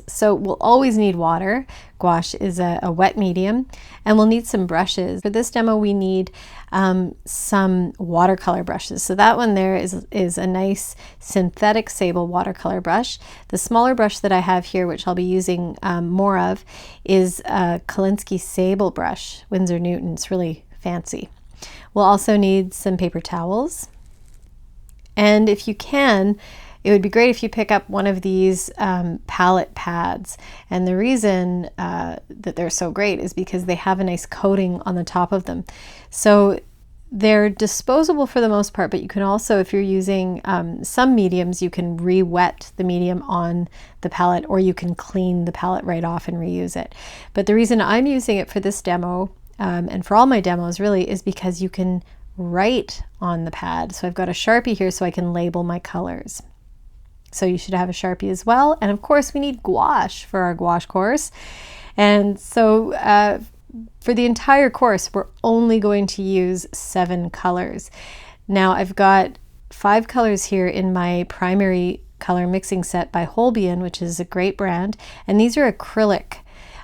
So we'll always need water. Gouache is a wet medium, and we'll need some brushes. For this demo, we need some watercolor brushes. So that one there is a nice synthetic sable watercolor brush. The smaller brush that I have here, which I'll be using more of, is a Kolinsky sable brush, Winsor Newton. It's really fancy. We'll also need some paper towels. And if you can, it would be great if you pick up one of these palette pads. And the reason that they're so great is because they have a nice coating on the top of them. So they're disposable for the most part, but you can also, if you're using some mediums, you can re-wet the medium on the palette, or you can clean the palette right off and reuse it. But the reason I'm using it for this demo, and for all my demos really, is because you can write on the pad. So I've got a Sharpie here so I can label my colors. So you should have a Sharpie as well. And of course we need gouache for our gouache course. And so for the entire course, we're only going to use 7 colors. Now I've got 5 colors here in my primary color mixing set by Holbein, which is a great brand. And these are acrylic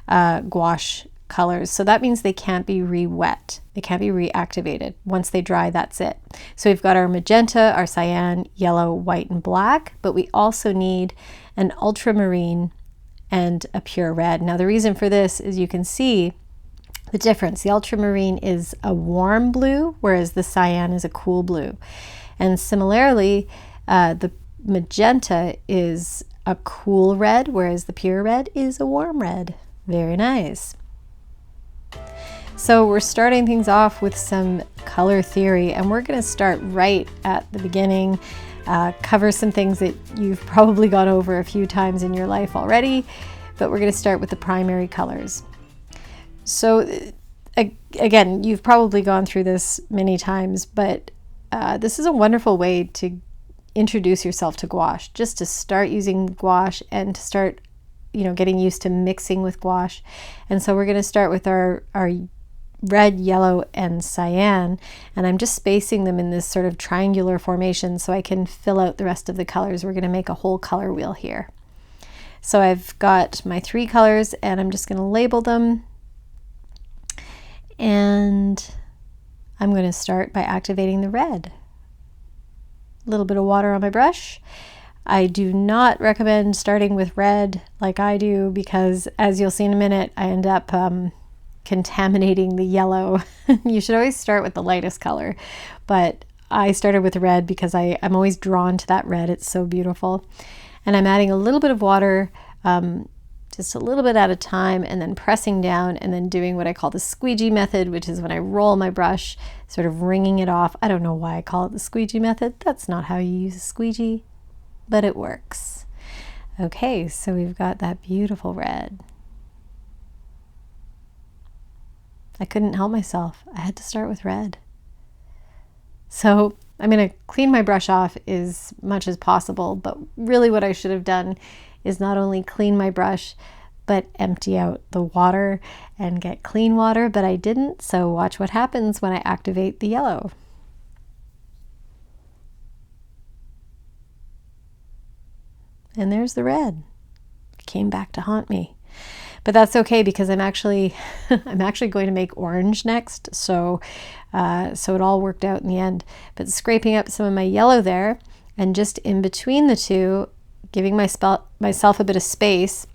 gouache colors. So that means they can't be re-wet. They can't be reactivated. Once they dry, that's it. So we've got our magenta, our cyan, yellow, white, and black, but we also need an ultramarine and a pure red. Now the reason for this is you can see the difference. The ultramarine is a warm blue, whereas the cyan is a cool blue. And similarly, the magenta is a cool red, whereas the pure red is a warm red. Very nice. So we're starting things off with some color theory, and we're going to start right at the beginning, cover some things that you've probably gone over a few times in your life already, but we're going to start with the primary colors. So again, you've probably gone through this many times, but this is a wonderful way to introduce yourself to gouache, just to start using gouache and to start, getting used to mixing with gouache. And so we're going to start with our red, yellow, and cyan, and I'm just spacing them in this sort of triangular formation so I can fill out the rest of the colors. We're going to make a whole color wheel here. So I've got my 3 colors, and I'm just going to label them, and I'm going to start by activating the red. A little bit of water on my brush. I do not recommend starting with red like I do, because as you'll see in a minute, I end up contaminating the yellow. You should always start with the lightest color, but I started with red because I'm always drawn to that red. It's so beautiful. And I'm adding a little bit of water, just a little bit at a time, and then pressing down, and then doing what I call the squeegee method, which is when I roll my brush, sort of wringing it off. I don't know why I call it the squeegee method. That's not how you use a squeegee, but it works. Okay, so we've got that beautiful red. I couldn't help myself. I had to start with red. So I'm going to clean my brush off as much as possible, but really what I should have done is not only clean my brush, but empty out the water and get clean water, but I didn't. So watch what happens when I activate the yellow. And there's the red. It came back to haunt me. But that's okay, because I'm actually going to make orange next. So it all worked out in the end. But scraping up some of my yellow there, and just in between the two, giving myself a bit of space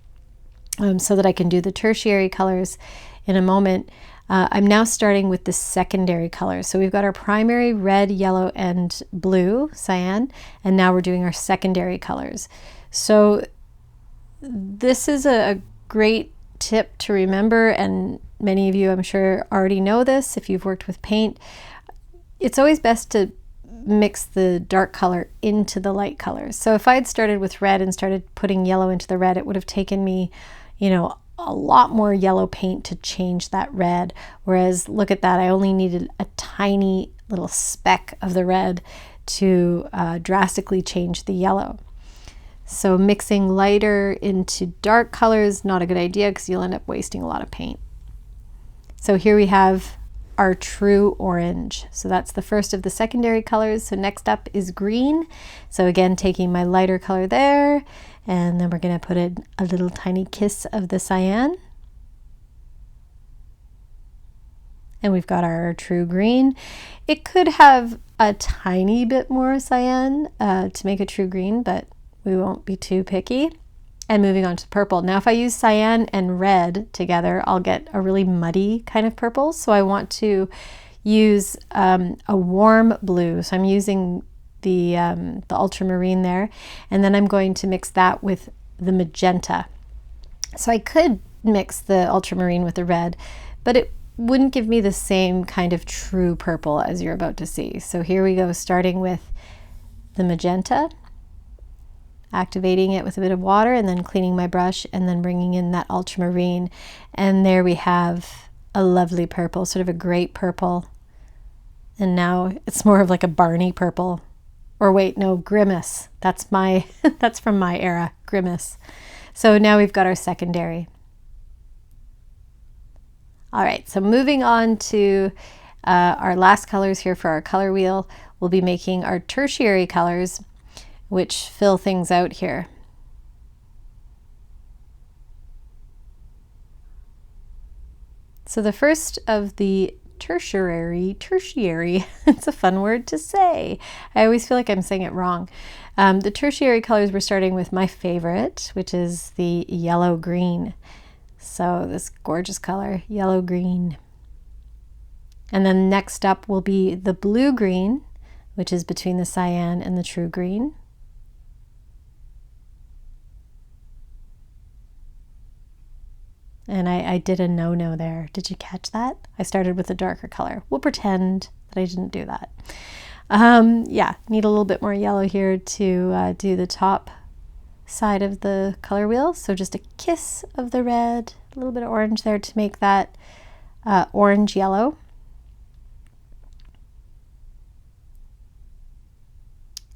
so that I can do the tertiary colors in a moment. I'm now starting with the secondary colors. So we've got our primary red, yellow, and blue, cyan, and now we're doing our secondary colors. So this is a great tip to remember, and many of you I'm sure already know this if you've worked with paint. It's always best to mix the dark color into the light colors. So if I had started with red and started putting yellow into the red, it would have taken me, a lot more yellow paint to change that red. Whereas look at that, I only needed a tiny little speck of the red to drastically change the yellow. So mixing lighter into dark colors, not a good idea, because you'll end up wasting a lot of paint. So here we have our true orange. So that's the first of the secondary colors. So next up is green. So again, taking my lighter color there And then we're going to put in a little tiny kiss of the cyan. And we've got our true green. It could have a tiny bit more cyan to make a true green, but we won't be too picky. And moving on to purple. Now if I use cyan and red together, I'll get a really muddy kind of purple. So I want to use a warm blue. So I'm using the ultramarine there, and then I'm going to mix that with the magenta. So I could mix the ultramarine with the red, but it wouldn't give me the same kind of true purple as you're about to see. So here we go, starting with the magenta, activating it with a bit of water, and then cleaning my brush, and then bringing in that ultramarine. And there we have a lovely purple, sort of a grape purple. And now it's more of like a Barney purple. Or wait, no, Grimace. That's that's from my era, Grimace. So now we've got our secondary. All right, so moving on to our last colors here for our color wheel, we'll be making our tertiary colors, which fill things out here. So the first of the tertiary, it's a fun word to say. I always feel like I'm saying it wrong. The tertiary colors, we're starting with my favorite, which is the yellow green. So this gorgeous color, yellow green. And then next up will be the blue green, which is between the cyan and the true green. And I did a no-no there. Did you catch that? I started with a darker color. We'll pretend that I didn't do that. Yeah, need a little bit more yellow here to do the top side of the color wheel. So just a kiss of the red, a little bit of orange there to make that orange yellow.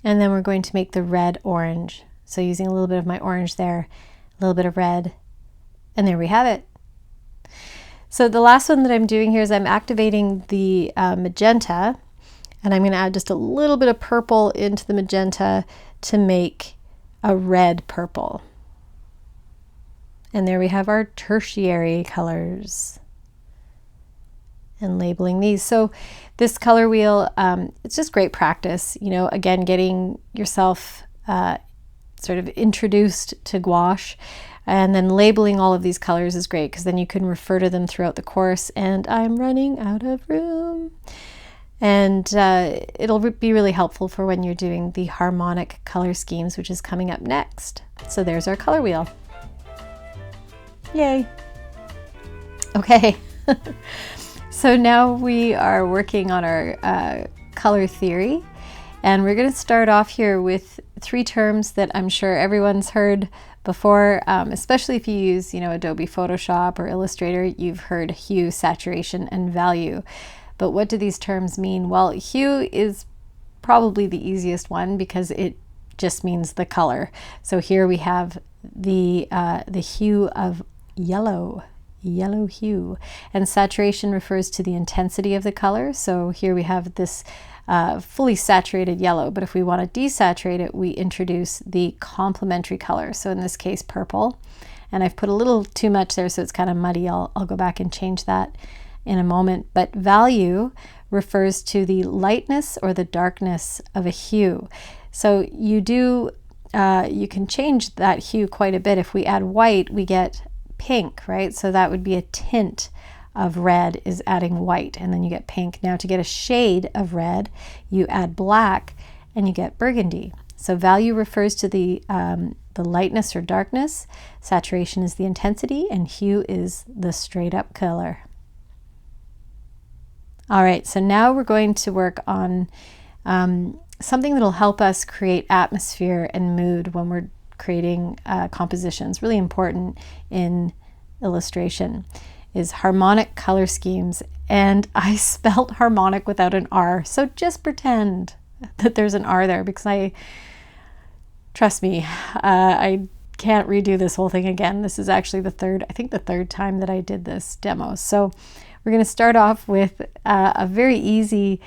And then we're going to make the red orange. So using a little bit of my orange there, a little bit of red, and there we have it. So the last one that I'm doing here is I'm activating the magenta, and I'm going to add just a little bit of purple into the magenta to make a red purple. And there we have our tertiary colors. And labeling these. So this color wheel, it's just great practice. You know, again, getting yourself sort of introduced to gouache. And then labeling all of these colors is great because then you can refer to them throughout the course. And I'm running out of room. And it'll be really helpful for when you're doing the harmonic color schemes, which is coming up next. So there's our color wheel. Yay. Okay. So now we are working on our color theory. And we're going to start off here with 3 terms that I'm sure everyone's heard before, especially if you use, you know, Adobe Photoshop or Illustrator. You've heard hue, saturation, and value. But what do these terms mean? Well, hue is probably the easiest one because it just means the color. So here we have the hue of yellow hue, and saturation refers to the intensity of the color. So here we have this fully saturated yellow, but if we want to desaturate it, we introduce the complementary color. So in this case, purple, and I've put a little too much there, so it's kind of muddy. I'll go back and change that in a moment. But value refers to the lightness or the darkness of a hue. So you can change that hue quite a bit. If we add white, we get pink, right? So that would be a tint of red is adding white, and then you get pink. Now to get a shade of red, you add black and you get burgundy. So value refers to the lightness or darkness, saturation is the intensity, and hue is the straight up color. All right, so now we're going to work on something that'll help us create atmosphere and mood when we're creating compositions. Really important in illustration is harmonic color schemes, and I spelled harmonic without an R, so just pretend that there's an R there, because trust me, I can't redo this whole thing again. This is actually the third time that I did this demo. So we're going to start off with a very easy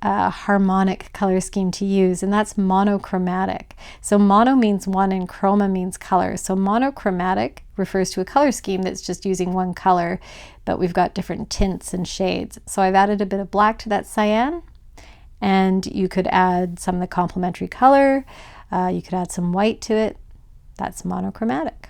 harmonic color scheme to use, and that's monochromatic. So mono means one and chroma means color. So monochromatic refers to a color scheme that's just using one color, but we've got different tints and shades. So I've added a bit of black to that cyan, and you could add some of the complementary color. You could add some white to it. That's monochromatic.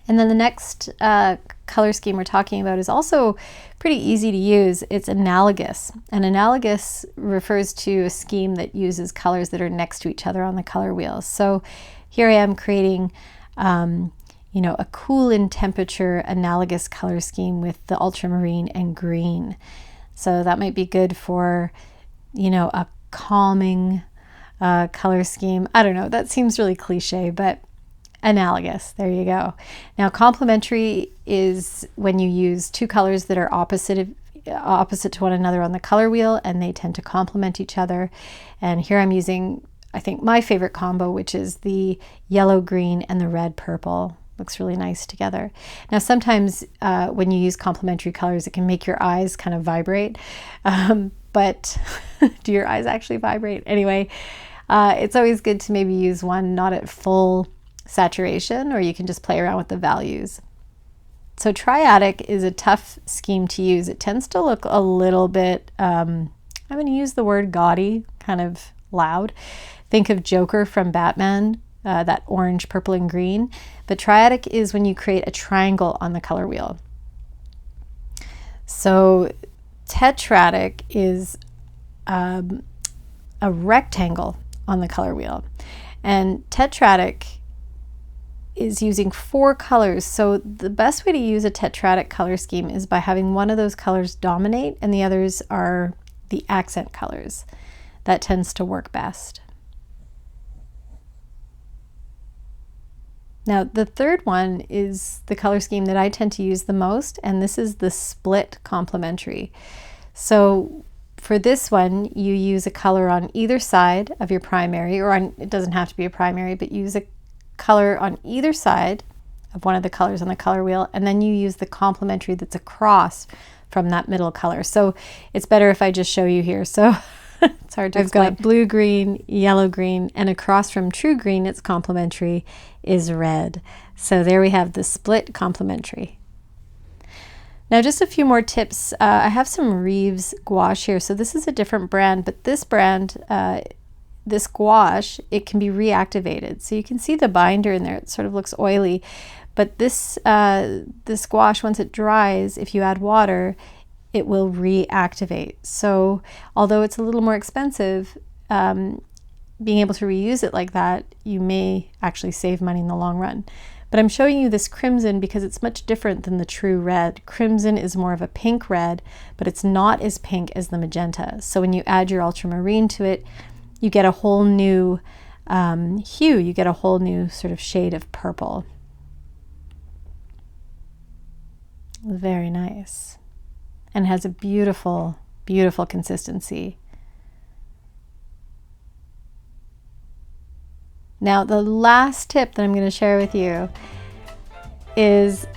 And then the next color scheme we're talking about is also pretty easy to use. It's analogous. And analogous refers to a scheme that uses colors that are next to each other on the color wheel. So here I am creating, you know, a cool in temperature analogous color scheme with the ultramarine and green. So that might be good for, you know, a calming color scheme. I don't know, that seems really cliche, but analogous, there you go. Now complementary is when you use two colors that are opposite to one another on the color wheel, and they tend to complement each other. And here I'm using, I think, my favorite combo, which is the yellow green and the red purple. Looks really nice together. Now sometimes when you use complementary colors, it can make your eyes kind of vibrate, but do your eyes actually vibrate? Anyway, it's always good to maybe use one not at full saturation, or you can just play around with the values. So triadic is a tough scheme to use. It tends to look a little bit, I'm going to use the word gaudy, kind of loud. Think of Joker from Batman, that orange, purple, and green. But triadic is when you create a triangle on the color wheel. So tetradic is a rectangle on the color wheel. And tetradic is using 4 colors. So the best way to use a tetradic color scheme is by having one of those colors dominate and the others are the accent colors. That tends to work best. Now the third one is the color scheme that I tend to use the most, and this is the split complementary. So for this one, you use a color on either side of your primary, or on, it doesn't have to be a primary, but use a color on either side of one of the colors on the color wheel, and then you use the complementary that's across from that middle color. So it's better if I just show you here. So it's hard to explain. I've got blue, green, yellow, green, and across from true green, it's complementary, is red. So there we have the split complementary. Now just a few more tips. I have some Reeves gouache here. So this is a different brand, but this brand, this gouache, it can be reactivated. So you can see the binder in there. It sort of looks oily, but this gouache, once it dries, if you add water, it will reactivate. So although it's a little more expensive, being able to reuse it like that, you may actually save money in the long run. But I'm showing you this crimson because it's much different than the true red. Crimson is more of a pink red, but it's not as pink as the magenta. So when you add your ultramarine to it, you get a whole new hue. You get a whole new sort of shade of purple. Very nice. And has a beautiful, beautiful consistency. Now, the last tip that I'm going to share with you is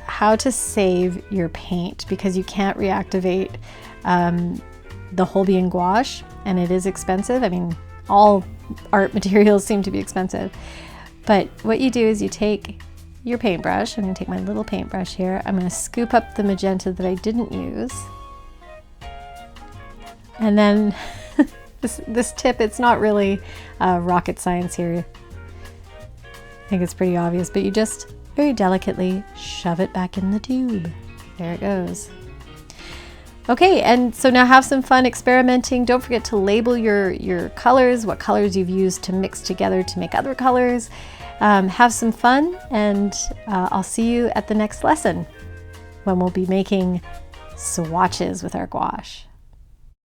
how to save your paint, because you can't reactivate the Holbein gouache, and it is expensive. I mean, all art materials seem to be expensive. But what you do is you take your paintbrush. I'm going to take my little paintbrush here. I'm going to scoop up the magenta that I didn't use. And then this tip, it's not really rocket science here. I think it's pretty obvious, but you just very delicately shove it back in the tube. There it goes. Okay, and so now have some fun experimenting. Don't forget to label your colors, what colors you've used to mix together to make other colors. Have some fun, and I'll see you at the next lesson when we'll be making swatches with our gouache.